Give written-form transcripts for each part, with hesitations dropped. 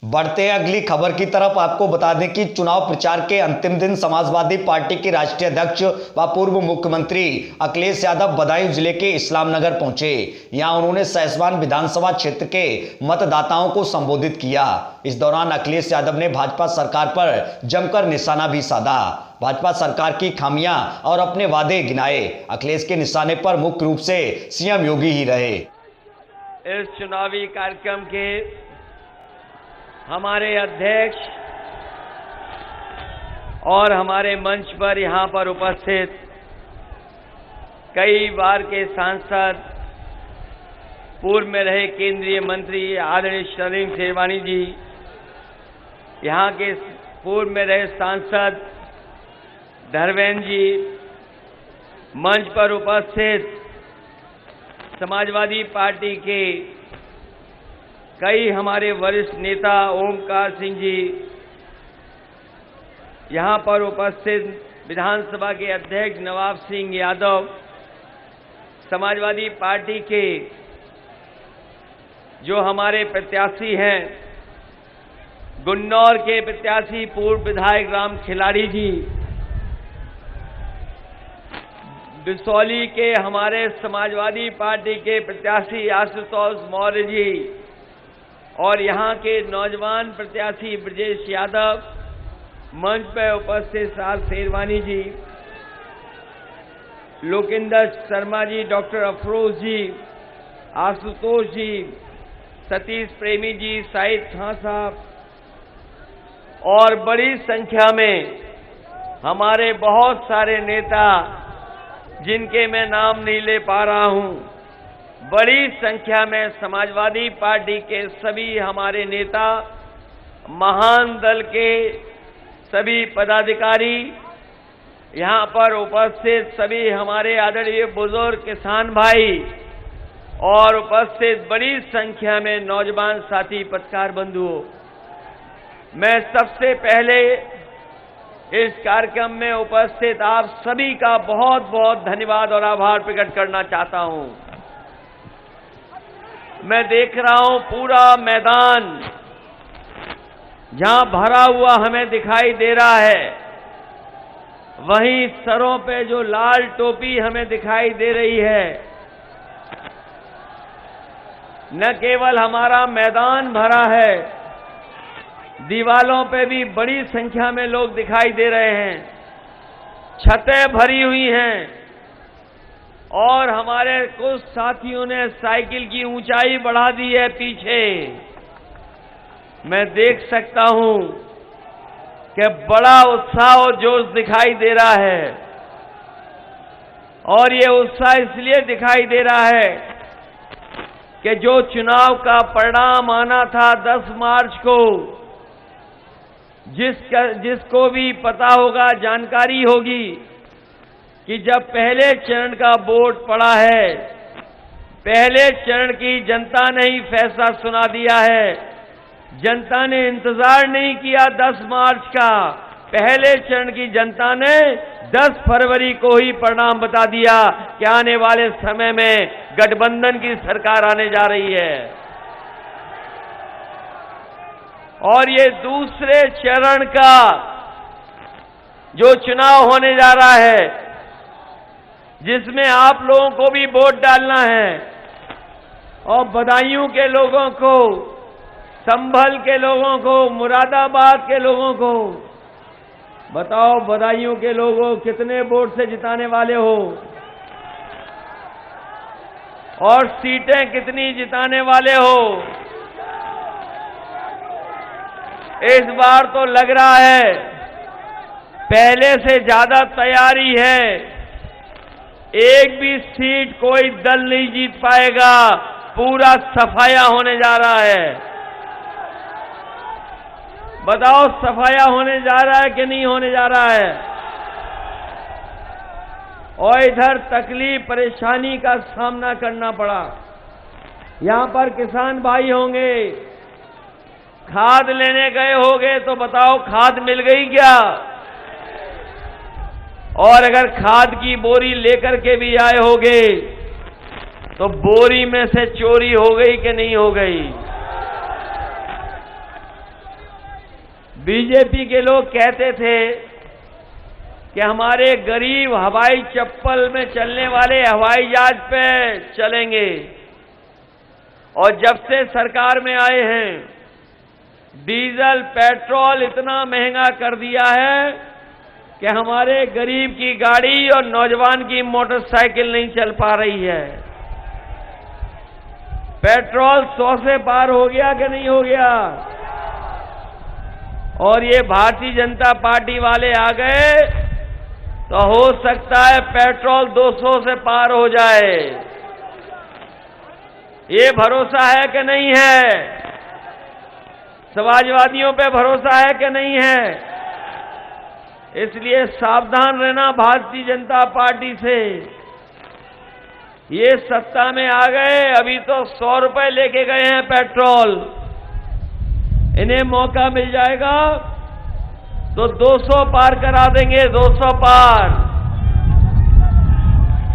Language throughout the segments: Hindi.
बढ़ते हैं अगली खबर की तरफ। आपको बता दें कि चुनाव प्रचार के अंतिम दिन समाजवादी पार्टी के राष्ट्रीय अध्यक्ष व पूर्व मुख्यमंत्री अखिलेश यादव बदायूं जिले के इस्लाम नगर पहुंचे। यहां उन्होंने सहसवान विधानसभा क्षेत्र के मतदाताओं को संबोधित किया। इस दौरान अखिलेश यादव ने भाजपा सरकार पर जमकर निशाना भी साधा। भाजपा सरकार की खामियां और अपने वादे गिनाए। अखिलेश के निशाने पर मुख्य रूप से सीएम योगी ही रहे। इस चुनावी कार्यक्रम के हमारे अध्यक्ष और हमारे मंच पर यहां पर उपस्थित कई बार के सांसद, पूर्व में रहे केंद्रीय मंत्री आदरणीय शर्मिन शेरवानी जी, यहां के पूर्व में रहे सांसद धर्मेंद्र जी, मंच पर उपस्थित समाजवादी पार्टी के कई हमारे वरिष्ठ नेता ओमकार सिंह जी, यहां पर उपस्थित विधानसभा के अध्यक्ष नवाब सिंह यादव, समाजवादी पार्टी के जो हमारे प्रत्याशी हैं, गुन्नौर के प्रत्याशी पूर्व विधायक राम खिलाड़ी जी, बिसौली के हमारे समाजवादी पार्टी के प्रत्याशी आशुतोष मौर्य जी और यहां के नौजवान प्रत्याशी ब्रजेश यादव, मंच पर उपस्थित साल शेरवानी जी, लोकेंद्र शर्मा जी, डॉक्टर अफरोज जी, आशुतोष जी, सतीश प्रेमी जी, शाहिद खान साहब और बड़ी संख्या में हमारे बहुत सारे नेता जिनके मैं नाम नहीं ले पा रहा हूं, बड़ी संख्या में समाजवादी पार्टी के सभी हमारे नेता, महान दल के सभी पदाधिकारी, यहां पर उपस्थित सभी हमारे आदरणीय बुजुर्ग किसान भाई और उपस्थित बड़ी संख्या में नौजवान साथी पत्रकार बंधुओं, मैं सबसे पहले इस कार्यक्रम में उपस्थित आप सभी का बहुत बहुत धन्यवाद और आभार प्रकट करना चाहता हूं। मैं देख रहा हूं पूरा मैदान जहां भरा हुआ हमें दिखाई दे रहा है, वहीं सरों पे जो लाल टोपी हमें दिखाई दे रही है, न केवल हमारा मैदान भरा है, दीवालों पे भी बड़ी संख्या में लोग दिखाई दे रहे हैं, छतें भरी हुई हैं और हमारे कुछ साथियों ने साइकिल की ऊंचाई बढ़ा दी है पीछे। मैं देख सकता हूं कि बड़ा उत्साह और जोश दिखाई दे रहा है और ये उत्साह इसलिए दिखाई दे रहा है कि जो चुनाव का परिणाम आना था 10 मार्च को, जिसको भी पता होगा, जानकारी होगी कि जब पहले चरण का वोट पड़ा है, पहले चरण की जनता ने ही फैसला सुना दिया है। जनता ने इंतजार नहीं किया 10 मार्च का, पहले चरण की जनता ने 10 फरवरी को ही परिणाम बता दिया कि आने वाले समय में गठबंधन की सरकार आने जा रही है। और ये दूसरे चरण का जो चुनाव होने जा रहा है, जिसमें आप लोगों को भी वोट डालना है और बदायूं के लोगों को, संभल के लोगों को, मुरादाबाद के लोगों को, बताओ बदायूं के लोगों कितने वोट से जिताने वाले हो और सीटें कितनी जिताने वाले हो। इस बार तो लग रहा है पहले से ज्यादा तैयारी है, एक भी सीट कोई दल नहीं जीत पाएगा, पूरा सफाया होने जा रहा है। बताओ सफाया होने जा रहा है कि नहीं होने जा रहा है। और इधर तकलीफ परेशानी का सामना करना पड़ा। यहां पर किसान भाई होंगे, खाद लेने गए होगे तो बताओ खाद मिल गई क्या? और अगर खाद की बोरी लेकर के भी आए होगे तो बोरी में से चोरी हो गई कि नहीं हो गई? बीजेपी के लोग कहते थे कि हमारे गरीब हवाई चप्पल में चलने वाले हवाई जहाज पे चलेंगे, और जब से सरकार में आए हैं डीजल पेट्रोल इतना महंगा कर दिया है कि हमारे गरीब की गाड़ी और नौजवान की मोटरसाइकिल नहीं चल पा रही है। पेट्रोल 100 से पार हो गया कि नहीं हो गया? और ये भारतीय जनता पार्टी वाले आ गए तो हो सकता है पेट्रोल 200 से पार हो जाए। ये भरोसा है कि नहीं है? समाजवादियों पे भरोसा है कि नहीं है? इसलिए सावधान रहना भारतीय जनता पार्टी से। ये सत्ता में आ गए, अभी तो 100 रुपए लेके गए हैं पेट्रोल, इन्हें मौका मिल जाएगा तो 200 पार करा देंगे, 200 पार।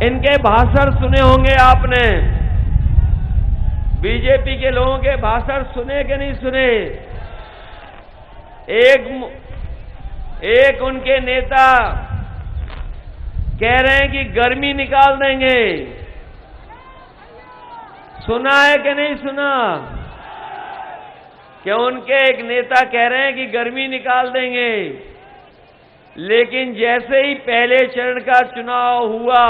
इनके भाषण सुने होंगे आपने, बीजेपी के लोगों के भाषण सुने कि नहीं सुने? एक उनके नेता कह रहे हैं कि गर्मी निकाल देंगे। सुना है कि नहीं सुना? कि उनके एक नेता कह रहे हैं कि गर्मी निकाल देंगे, लेकिन जैसे ही पहले चरण का चुनाव हुआ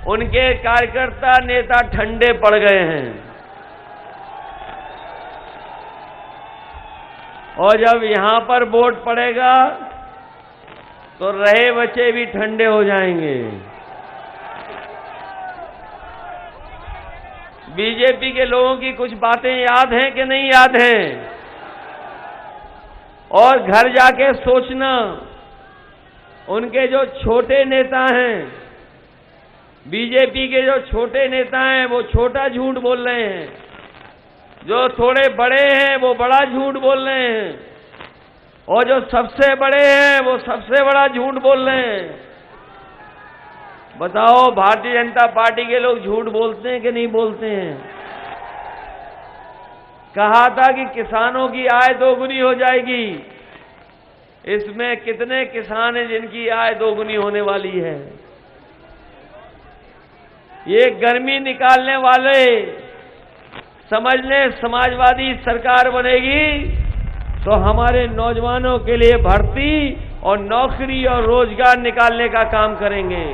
उनके कार्यकर्ता नेता ठंडे पड़ गए हैं, और जब यहां पर वोट पड़ेगा तो रहे बचे भी ठंडे हो जाएंगे। बीजेपी के लोगों की कुछ बातें याद हैं कि नहीं याद हैं? और घर जाके सोचना, उनके जो छोटे नेता हैं, बीजेपी के जो छोटे नेता हैं वो छोटा झूठ बोल रहे हैं, जो थोड़े बड़े हैं वो बड़ा झूठ बोल रहे हैं, और जो सबसे बड़े हैं वो सबसे बड़ा झूठ बोल रहे हैं। बताओ भारतीय जनता पार्टी के लोग झूठ बोलते हैं कि नहीं बोलते हैं? कहा था कि किसानों की आय दोगुनी हो जाएगी, इसमें कितने किसान हैं जिनकी आय दोगुनी होने वाली है? ये गर्मी निकालने वाले समझ लें समाजवादी सरकार बनेगी तो हमारे नौजवानों के लिए भर्ती और नौकरी और रोजगार निकालने का काम करेंगे।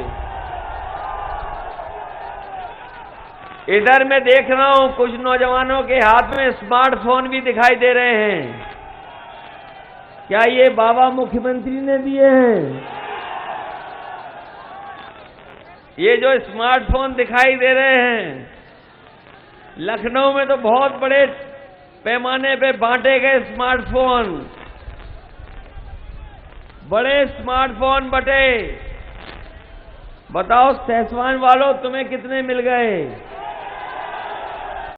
इधर मैं देख रहा हूं कुछ नौजवानों के हाथ में स्मार्टफोन भी दिखाई दे रहे हैं। क्या ये बाबा मुख्यमंत्री ने दिए हैं? ये जो स्मार्टफोन दिखाई दे रहे हैं, लखनऊ में तो बहुत बड़े पैमाने पे बांटे गए स्मार्टफोन, बड़े स्मार्टफोन बटे। बताओ सैसवान वालों, तुम्हें कितने मिल गए?